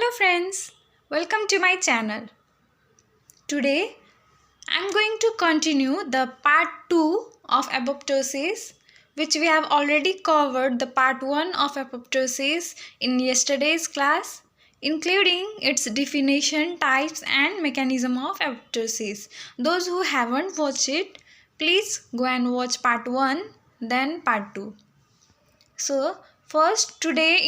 Hello friends, welcome to my channel. Today I am going to continue the part 2 of apoptosis, which we have already covered the part 1 of apoptosis in yesterday's class, including its definition, types and mechanism of apoptosis. Those who haven't watched it, please go and watch part 1 then part 2. So first today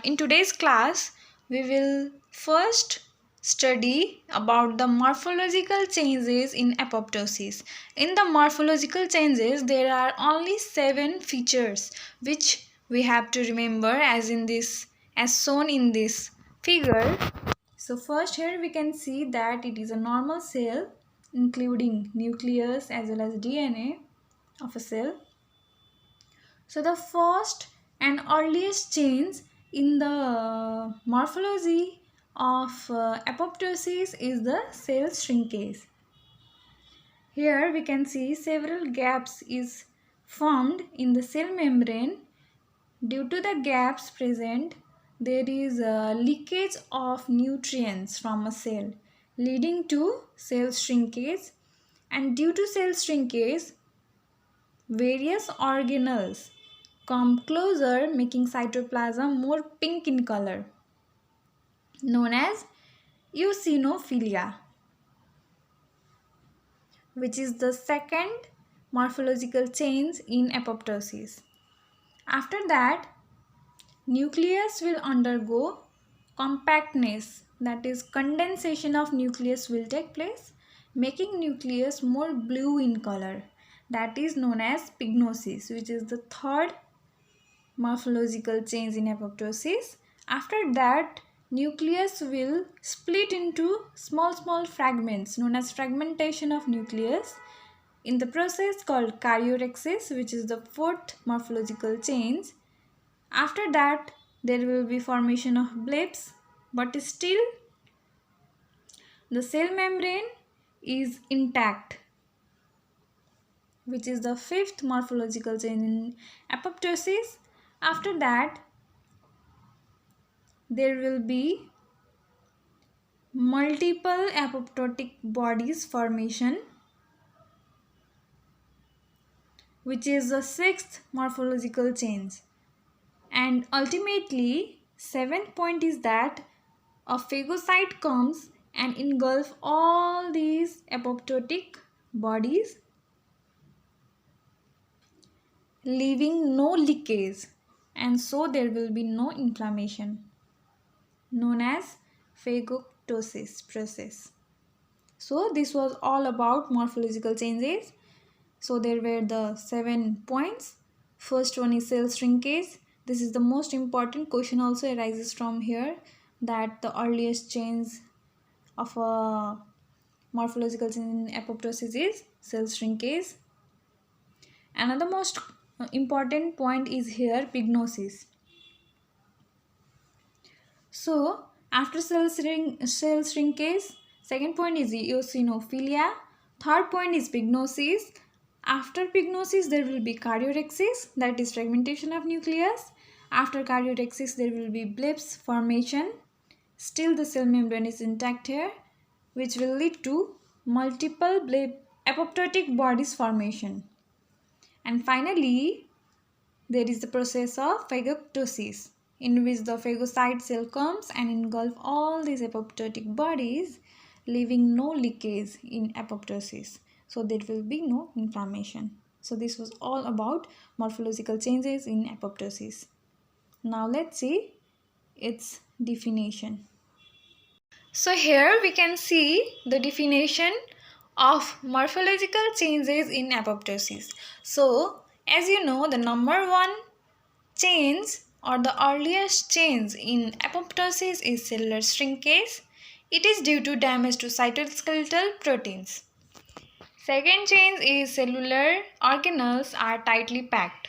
in today's class we will first study about the morphological changes in apoptosis. In the morphological changes there are only 7 features which we have to remember as shown in this figure. So first here we can see that it is a normal cell including nucleus as well as DNA of a cell. So the first and earliest change in the morphology of apoptosis is the cell shrinkage. Here we can see several gaps is formed in the cell membrane. Due to the gaps present, there is a leakage of nutrients from a cell leading to cell shrinkage, and due to cell shrinkage various organelles come closer, making cytoplasm more pink in color, known as eosinophilia, which is the second morphological change in apoptosis. After that, nucleus will undergo compactness, that is condensation of nucleus will take place, making nucleus more blue in color, that is known as pygnosis, which is the third morphological change in apoptosis. After that, nucleus will split into small fragments known as fragmentation of nucleus in the process called karyorrhexis, which is the fourth morphological change. After that, there will be formation of blips, but still the cell membrane is intact, which is the fifth morphological change in apoptosis. After that, there will be multiple apoptotic bodies formation, which is the sixth morphological change. And ultimately, seventh point is that a phagocyte comes and engulf all these apoptotic bodies, leaving no leakage, and so there will be no inflammation, known as phagoptosis process. So this was all about morphological changes. So there were the 7 points. First one is cell shrinkage. This is the most important question, also arises from here, that the earliest change of a morphological change in apoptosis is cell shrinkage. Another most important point is here pygnosis. So after cell shrinkage, second point is eosinophilia, third point is pygnosis. After pygnosis there will be karyorrhexis, that is fragmentation of nucleus. After karyorrhexis there will be blips formation. Still the cell membrane is intact here, which will lead to multiple blip apoptotic bodies formation. And finally there is the process of phagoptosis, in which the phagocyte cell comes and engulf all these apoptotic bodies, leaving no leakage in apoptosis. So there will be no inflammation. So this was all about morphological changes in apoptosis. Now let's see its definition. So here we can see the definition of morphological changes in apoptosis. So as you know, the number one change or the earliest change in apoptosis is cellular shrinkage. It is due to damage to cytoskeletal proteins. Second change is cellular organelles are tightly packed.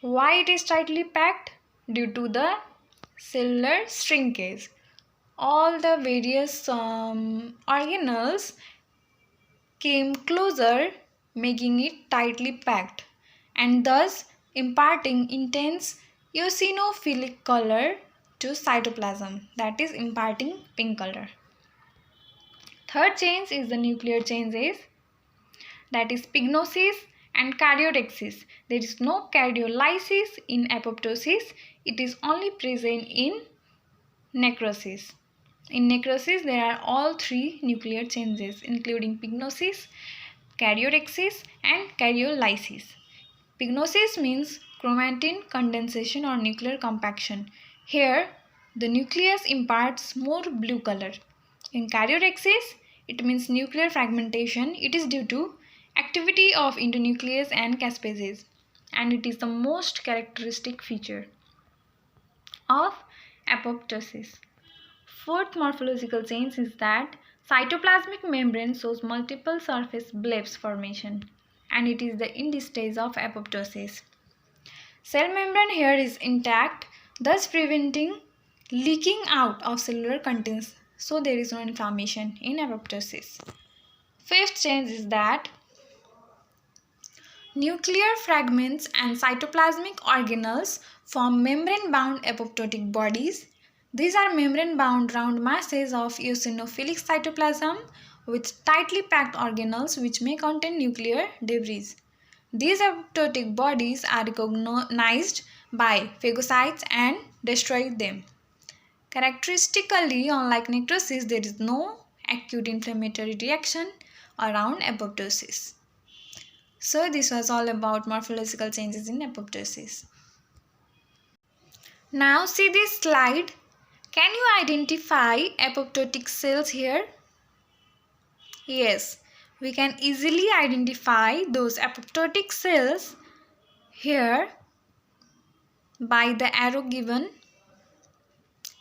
Why it is tightly packed? Due to the cellular shrinkage. All the various organelles came closer, making it tightly packed, and thus imparting intense eosinophilic color to cytoplasm, that is imparting pink color. Third change is the nuclear changes, that is pignosis and karyotaxis. There is no cardiolysis in apoptosis. It is only present in necrosis. In necrosis, there are all three nuclear changes, including pignosis, karyotaxis, and karyolysis. Pignosis means chromatin condensation or nuclear compaction. Here, the nucleus imparts more blue color. In karyotaxis, it means nuclear fragmentation. It is due to activity of endonuclease and caspases, and it is the most characteristic feature of apoptosis. Fourth morphological change is that cytoplasmic membrane shows multiple surface blebs formation, and it is the end stage of apoptosis. Cell membrane here is intact, thus preventing leaking out of cellular contents, so there is no inflammation in apoptosis. Fifth change is that nuclear fragments and cytoplasmic organelles form membrane-bound apoptotic bodies. These are membrane-bound round masses of eosinophilic cytoplasm with tightly packed organelles which may contain nuclear debris. These apoptotic bodies are recognized by phagocytes and destroy them. Characteristically, unlike necrosis, there is no acute inflammatory reaction around apoptosis. So this was all about morphological changes in apoptosis. Now see this slide. Can you identify apoptotic cells here? Yes, we can easily identify those apoptotic cells here by the arrow given.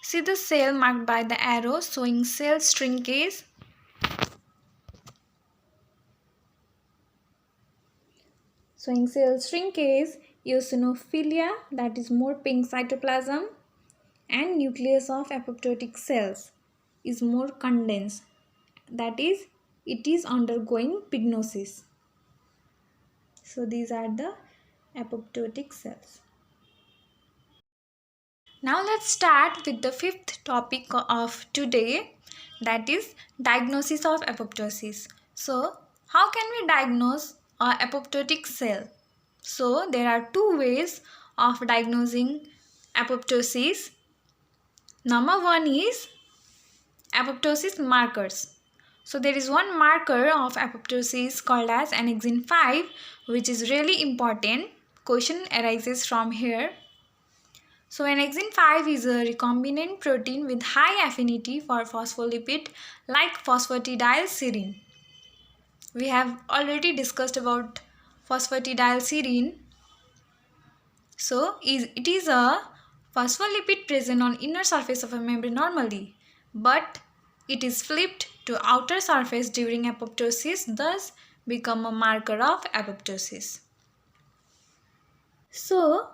See the cell marked by the arrow showing cell shrinkage. Showing cell shrinkage, eosinophilia, that is more pink cytoplasm, and nucleus of apoptotic cells is more condensed, that is it is undergoing pignosis. So these are the apoptotic cells. Now let's start with the fifth topic of today, that is diagnosis of apoptosis. So how can we diagnose an apoptotic cell? So there are two ways of diagnosing apoptosis. Number one is apoptosis markers. So there is one marker of apoptosis called as annexin 5, which is really important. Question arises from here. So annexin 5 is a recombinant protein with high affinity for phospholipid like phosphatidylserine. We have already discussed about phosphatidylserine. So it is a phospholipid present on inner surface of a membrane normally, but it is flipped to outer surface during apoptosis, thus become a marker of apoptosis. So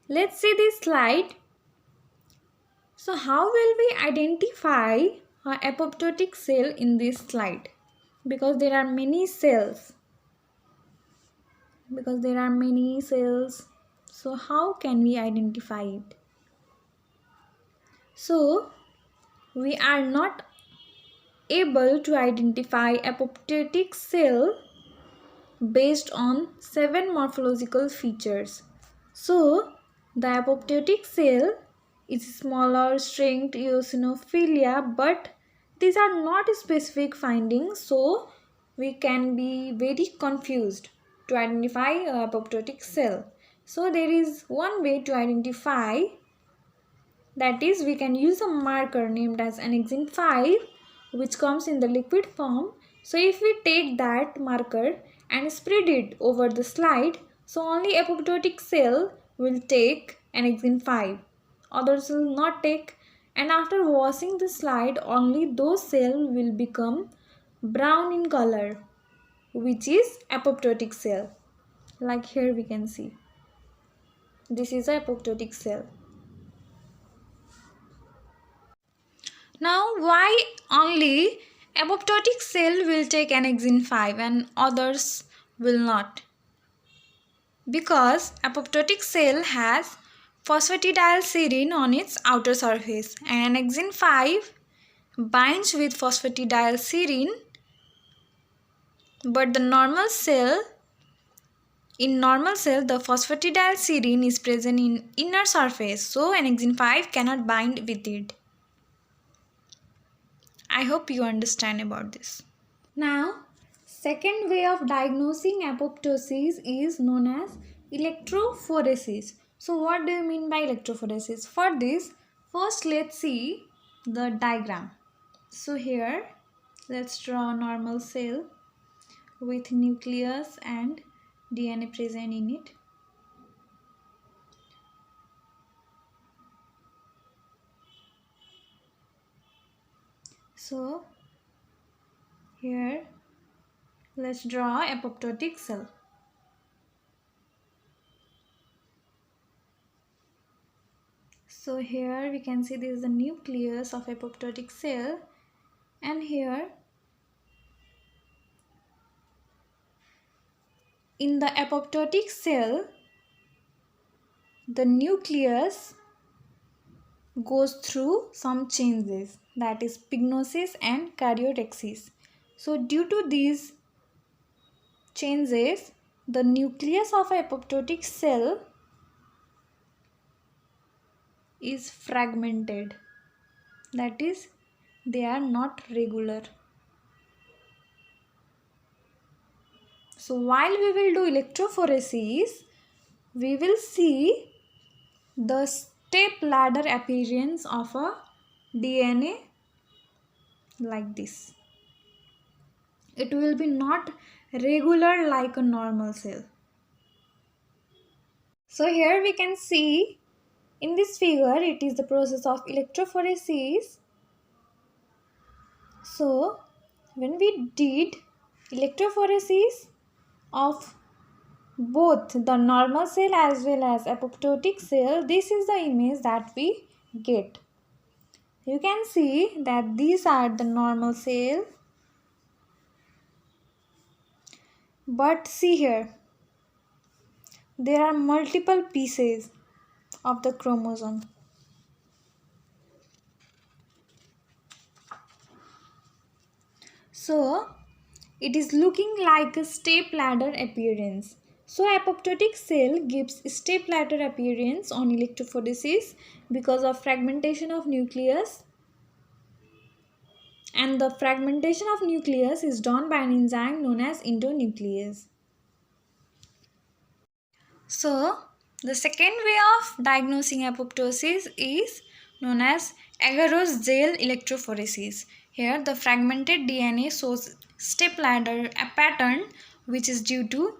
let's see this slide. So how will we identify an apoptotic cell in this slide? Because there are many cells. So how can we identify it? So we are not able to identify apoptotic cell based on 7 morphological features. So the apoptotic cell is smaller, strength, eosinophilia, but these are not specific findings, so we can be very confused to identify a apoptotic cell. So there is one way to identify, that is we can use a marker named as annexin 5, which comes in the liquid form. So if we take that marker and spread it over the slide, so only apoptotic cell will take annexin 5, others will not take, and after washing the slide only those cells will become brown in color, which is apoptotic cell. Like here we can see, this is a apoptotic cell. Now why only apoptotic cell will take annexin 5 and others will not? Because apoptotic cell has phosphatidylserine on its outer surface, and annexin 5 binds with phosphatidylserine, but in normal cell the phosphatidylserine is present in inner surface, so annexin 5 cannot bind with it. I hope you understand about this. Now, second way of diagnosing apoptosis is known as electrophoresis. So what do you mean by electrophoresis? For this, first let's see the diagram. So here, let's draw a normal cell with nucleus and DNA present in it. So here, let's draw apoptotic cell. So here we can see this is the nucleus of apoptotic cell, and here in the apoptotic cell the nucleus goes through some changes, that is pignosis and karyotexis. So due to these changes, the nucleus of apoptotic cell is fragmented, that is they are not regular. So while we will do electrophoresis, we will see the step ladder appearance of a DNA like this. It will be not regular like a normal cell. So here we can see in this figure, it is the process of electrophoresis. So when we did electrophoresis of both the normal cell as well as apoptotic cell, this is the image that we get. You can see that these are the normal cell, but see here, there are multiple pieces of the chromosome. So it is looking like a step ladder appearance. So apoptotic cell gives step ladder appearance on electrophoresis because of fragmentation of nucleus, and the fragmentation of nucleus is done by an enzyme known as endonuclease. So the second way of diagnosing apoptosis is known as agarose gel electrophoresis. Here the fragmented DNA shows step ladder pattern, which is due to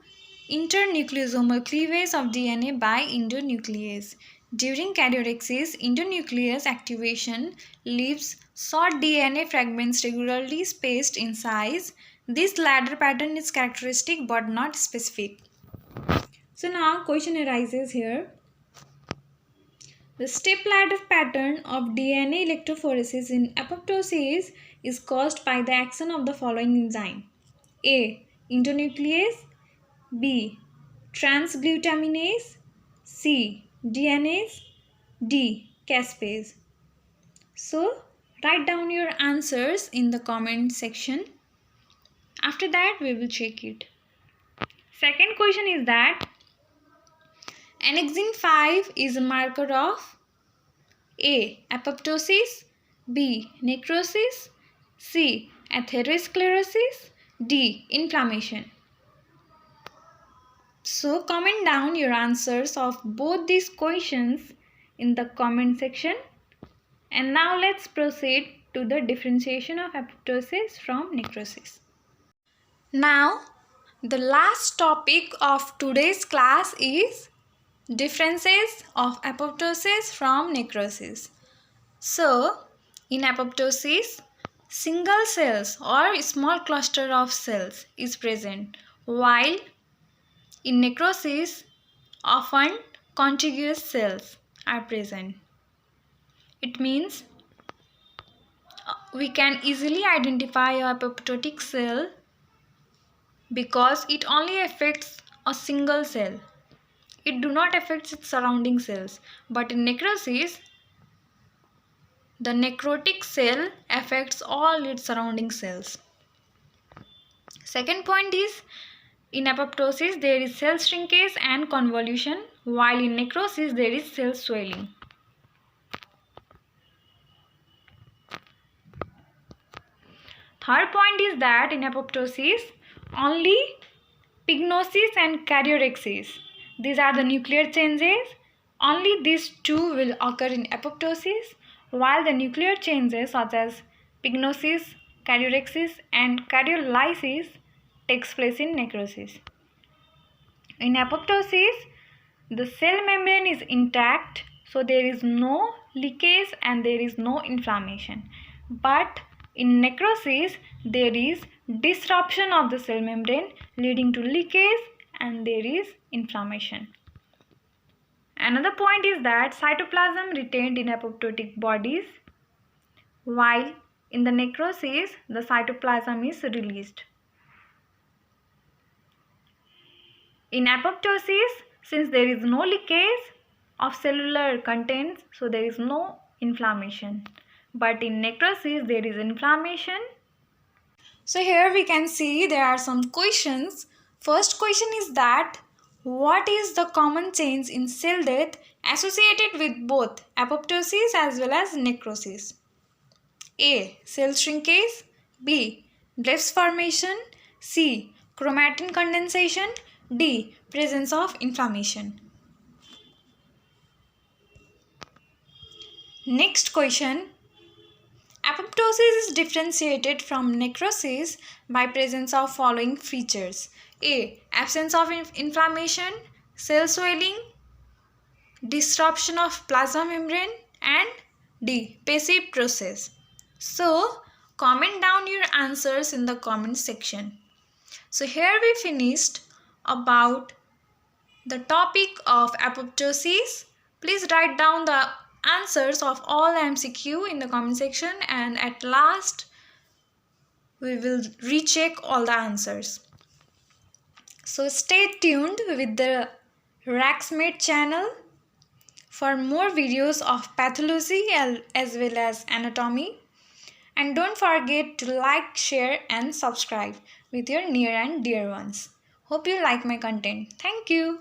internucleosomal cleavage of DNA by endonuclease. During karyotexis, endonuclease activation leaves short DNA fragments regularly spaced in size. This ladder pattern is characteristic but not specific. So now question arises here. The step ladder pattern of DNA electrophoresis in apoptosis is caused by the action of the following enzyme: A. Endonuclease, B. Transglutaminase, C. DNase, D. Caspase. So write down your answers in the comment section. After that we will check it. Second question is that annexin 5 is a marker of A. Apoptosis, B. Necrosis, C. Atherosclerosis, D. Inflammation. So comment down your answers of both these questions in the comment section. And now let's proceed to the differentiation of apoptosis from necrosis. Now the last topic of today's class is differences of apoptosis from necrosis. So in apoptosis, single cells or small cluster of cells is present, while in necrosis often contiguous cells are present. It means we can easily identify a apoptotic cell because it only affects a single cell. it do not affect its surrounding cells. But in necrosis, the necrotic cell affects all its surrounding cells. Second point is, in apoptosis there is cell shrinkage and convolution, while in necrosis there is cell swelling. Third point is that in apoptosis only pygnosis and karyophyresis, these are the nuclear changes, only these two will occur in apoptosis, while the nuclear changes such as pygnosis, karyophyresis and karyolysis takes place in necrosis. In apoptosis, the cell membrane is intact, so there is no leakage and there is no inflammation. But in necrosis, there is disruption of the cell membrane leading to leakage and there is inflammation. Another point is that cytoplasm retained in apoptotic bodies, while in the necrosis, the cytoplasm is released. In apoptosis, since there is no leakage of cellular contents, so there is no inflammation. But in necrosis, there is inflammation. So here we can see there are some questions. First question is that, what is the common change in cell death associated with both apoptosis as well as necrosis? A. Cell shrinkage. B. Blebs formation. C. Chromatin condensation. D. Presence of inflammation. Next question. Apoptosis is differentiated from necrosis by presence of following features. A. Absence of inflammation, cell swelling, disruption of plasma membrane, and D. Passive process. So, comment down your answers in the comment section. So here we finished about the topic of apoptosis. Please write down the answers of all MCQ in the comment section, and at last we will recheck all the answers. So stay tuned with the Ragsmed channel for more videos of pathology as well as anatomy. And don't forget to like, share and subscribe with your near and dear ones. Hope you like my content. Thank you.